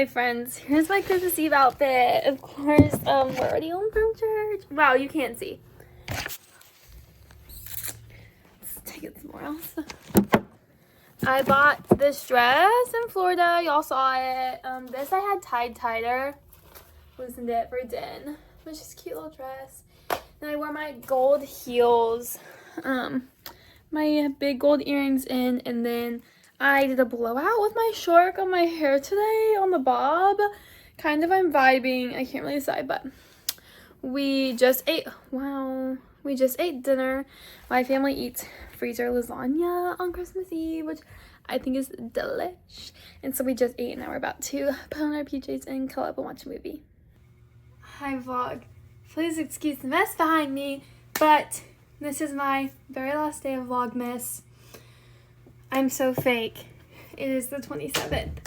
Hi friends, here's my Christmas Eve outfit. Of course, we're already home from church. Wow, you can't see. Let's take it somewhere else. I bought this dress in Florida. Y'all saw it. This I had tied tighter. Loosened it for din. It's just a cute little dress. And I wore my gold heels. My big gold earrings in, and then I did a blowout with my shark on my hair today on the bob. Kind of, I'm vibing. I can't really decide, but we just ate. Wow. We just ate dinner. My family eats freezer lasagna on Christmas Eve, which I think is delish. And so we just ate, and now we're about to put on our PJs and curl up and watch a movie. Hi vlog. Please excuse the mess behind me, but this is my very last day of Vlogmas. I'm so fake. It is the 27th.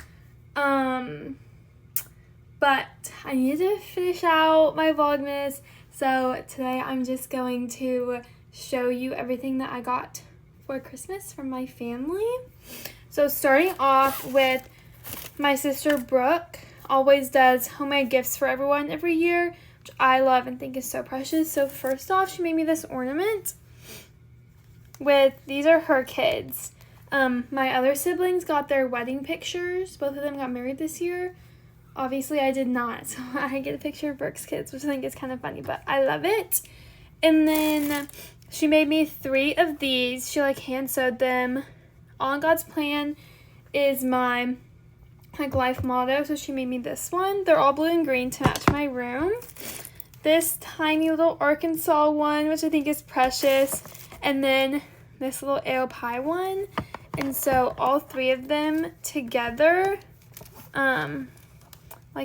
But I need to finish out my Vlogmas. So today I'm just going to show you everything that I got for Christmas from my family. So starting off with my sister Brooke always does homemade gifts for everyone every year, which I love and think is so precious. So first off, she made me this ornament with, these are her kids. My other siblings got their wedding pictures. Both of them got married this year. Obviously, I did not. So I get a picture of Brooke's kids, which I think is kind of funny, but I love it. And then she made me 3 of these. She hand sewed them. All in God's plan is my life motto. So she made me this one. They're all blue and green to match my room. This tiny little Arkansas one, which I think is precious. And then this little ale pie one. And so all 3 of them together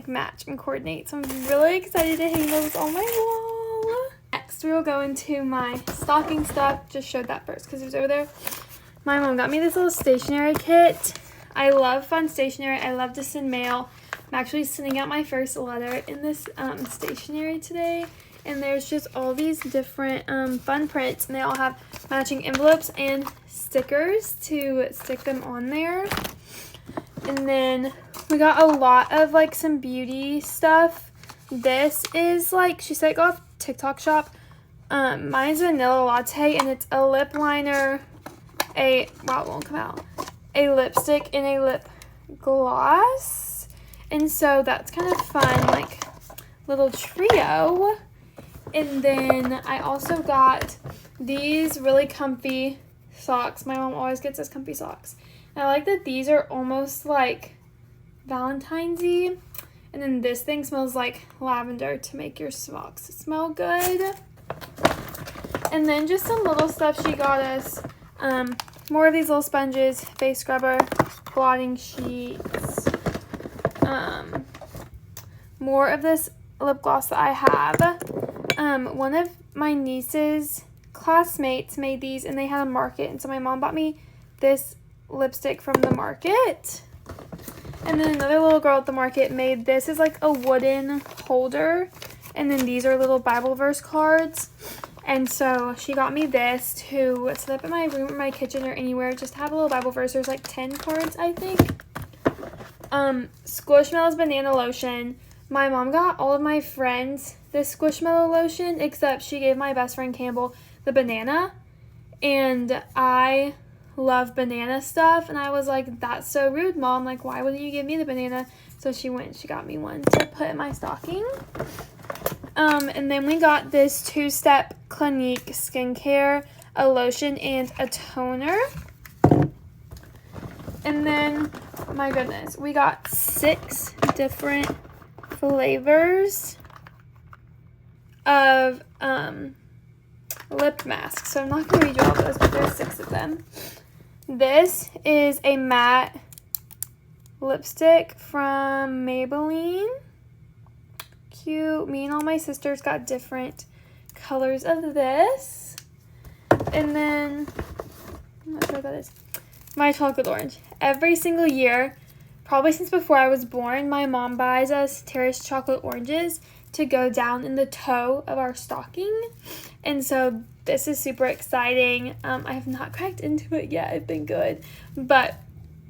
match and coordinate. So I'm really excited to hang those on my wall. Next we will go into my stocking stuff. Just showed that first because it was over there. My mom got me this little stationery kit. I love fun stationery. I love to send mail. I'm actually sending out my first letter in this stationery today. And there's just all these different fun prints, and they all have matching envelopes and stickers to stick them on there. And then we got a lot of some beauty stuff. This is she said go off TikTok shop. Mine's vanilla latte, and it's a lip liner, it won't come out, a lipstick, and a lip gloss. And so that's kind of fun, little trio. And then I also got these really comfy socks. My mom always gets us comfy socks. And I like that these are almost like Valentine's-y. And then this thing smells like lavender to make your socks smell good. And then just some little stuff she got us. More of these little sponges, face scrubber, blotting sheets. More of this lip gloss that I have. One of my niece's classmates made these, and they had a market, and so my mom bought me this lipstick from the market. And then another little girl at the market made this is a wooden holder, and then these are little Bible verse cards. And so she got me this to set up in my room or my kitchen or anywhere, just to have a little Bible verse. There's 10 cards, I think. Squishmallows banana lotion. My mom got all of my friends this Squishmallow lotion, except she gave my best friend Campbell the banana. And I love banana stuff, and I was like, that's so rude, Mom. Why wouldn't you give me the banana? So she went and she got me one to put in my stocking. And then we got this 2-step Clinique skincare, a lotion, and a toner. And then, my goodness, we got 6 different flavors of lip masks. So I'm not going to read you all those, but there's 6 of them. This is a matte lipstick from Maybelline. Cute. Me and all my sisters got different colors of this. And then, I'm not sure what that is. My chocolate orange. Every single year, probably since before I was born, my mom buys us Terrace chocolate oranges to go down in the toe of our stocking. And so this is super exciting. I have not cracked into it yet. I've been good. But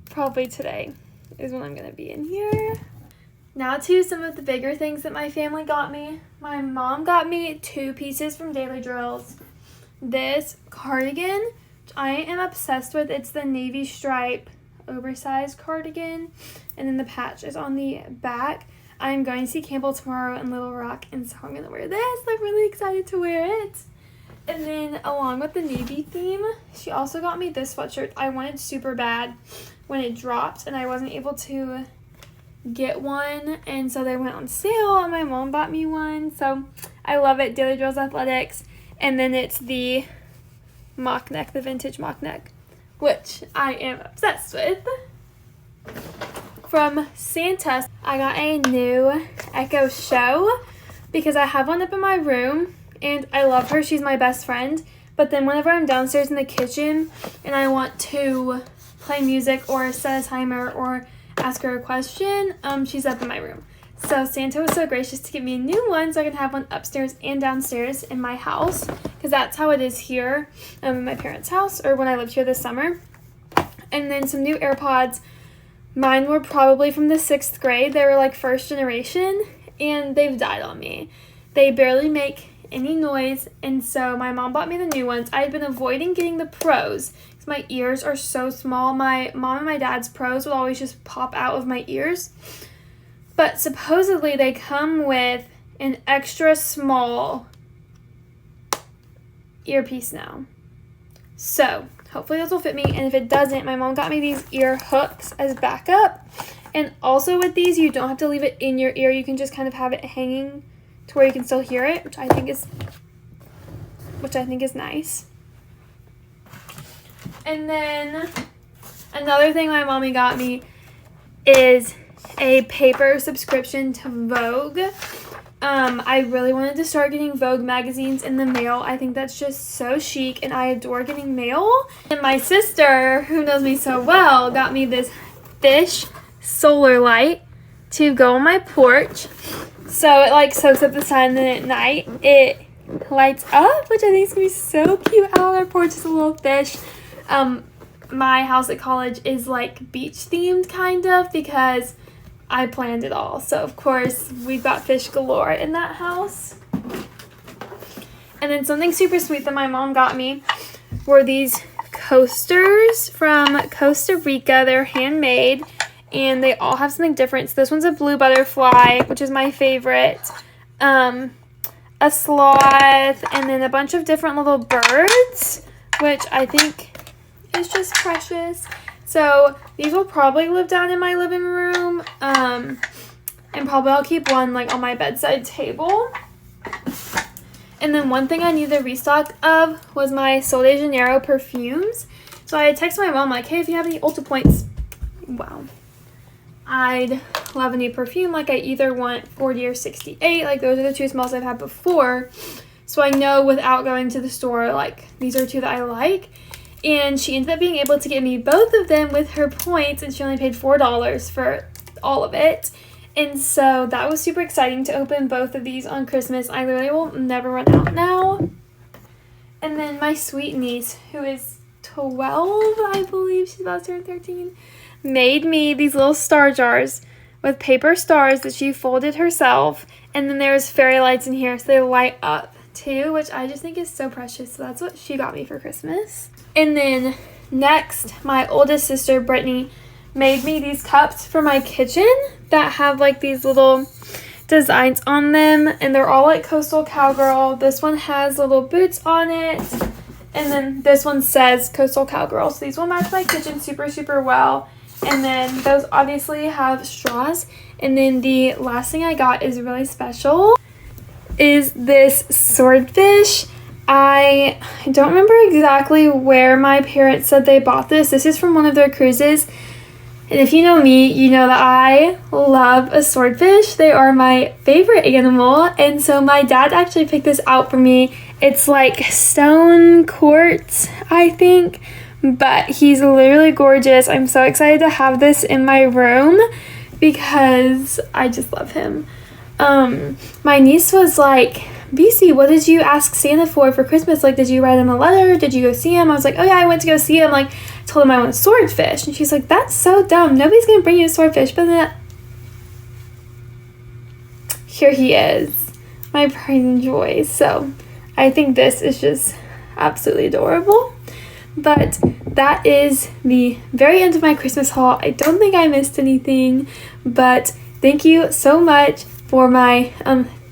probably today is when I'm going to be in here. Now to some of the bigger things that my family got me. My mom got me 2 pieces from Daily Drills. This cardigan, which I am obsessed with. It's the navy stripe oversized cardigan, and then the patch is on the back. I'm going to see Campbell tomorrow in Little Rock, and so I'm going to wear this. I'm really excited to wear it. And then along with the navy theme, she also got me this sweatshirt I wanted super bad when it dropped, and I wasn't able to get one, and so they went on sale, and my mom bought me one. So I love it. Daily Drills Athletics. And then it's the mock neck, the vintage mock neck, which I am obsessed with. From Santa, I got a new Echo Show because I have one up in my room, and I love her. She's my best friend. But then whenever I'm downstairs in the kitchen and I want to play music or set a timer or ask her a question, she's up in my room. So Santa was so gracious to give me a new one so I can have one upstairs and downstairs in my house, because that's how it is here in my parents' house, or when I lived here this summer. And then some new AirPods. Mine were probably from the 6th grade. They were like first generation, and they've died on me. They barely make any noise, and so my mom bought me the new ones. I had been avoiding getting the Pros because my ears are so small. My mom and my dad's Pros would always just pop out of my ears. But supposedly they come with an extra small earpiece now. So hopefully those will fit me. And if it doesn't, my mom got me these ear hooks as backup. And also with these, you don't have to leave it in your ear. You can just kind of have it hanging to where you can still hear it, which I think is nice. And then another thing my mommy got me is a paper subscription to Vogue. I really wanted to start getting Vogue magazines in the mail. I think that's just so chic, and I adore getting mail. And my sister, who knows me so well, got me this fish solar light to go on my porch. So it like soaks up the sun, and then at night it lights up, which I think is going to be so cute out on our porch. It's a little fish. My house at college is like beach themed kind of, because I planned it all. So of course we've got fish galore in that house. And then something super sweet that my mom got me were these coasters from Costa Rica. They're handmade, and they all have something different. So this one's a blue butterfly, which is my favorite, a sloth, and then a bunch of different little birds, which I think is just precious. So these will probably live down in my living room, and probably I'll keep one like on my bedside table. And then one thing I needed to restock of was my Sol de Janeiro perfumes. So I texted my mom like, hey, if you have any Ulta points, wow, I'd love a new perfume. Like I either want 40 or 68. Like those are the 2 smells I've had before. So I know without going to the store, like these are 2 that I like. And she ended up being able to get me both of them with her points, and she only paid $4 for all of it. And so that was super exciting to open both of these on Christmas. I literally will never run out now. And then my sweet niece, who is 12, I believe, she's about to turn 13, made me these little star jars with paper stars that she folded herself. And then there's fairy lights in here, so they light up too, which I just think is so precious. So that's what she got me for Christmas. And then next, my oldest sister, Brittany, made me these cups for my kitchen that have like these little designs on them, and they're all like Coastal Cowgirl. This one has little boots on it, and then this one says Coastal Cowgirl. So these will match my kitchen super, super well. And then those obviously have straws. And then the last thing I got is really special, is this swordfish. I don't remember exactly where my parents said they bought this. This is from one of their cruises. And if you know me, you know that I love a swordfish. They are my favorite animal. And so my dad actually picked this out for me. It's like stone quartz, I think. But he's literally gorgeous. I'm so excited to have this in my room because I just love him. My niece was like, BC, what did you ask Santa for Christmas? Like, did you write him a letter? Did you go see him? I was like, oh yeah, I went to go see him. Like, told him I want a swordfish. And she's like, that's so dumb. Nobody's going to bring you a swordfish. But then here he is, my pride and joy. So I think this is just absolutely adorable. But that is the very end of my Christmas haul. I don't think I missed anything, but thank you so much for my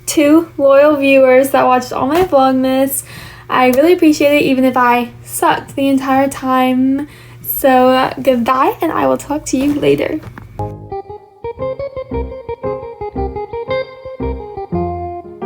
2 loyal viewers that watched all my Vlogmas. I really appreciate it, even if I sucked the entire time. So goodbye, and I will talk to you later.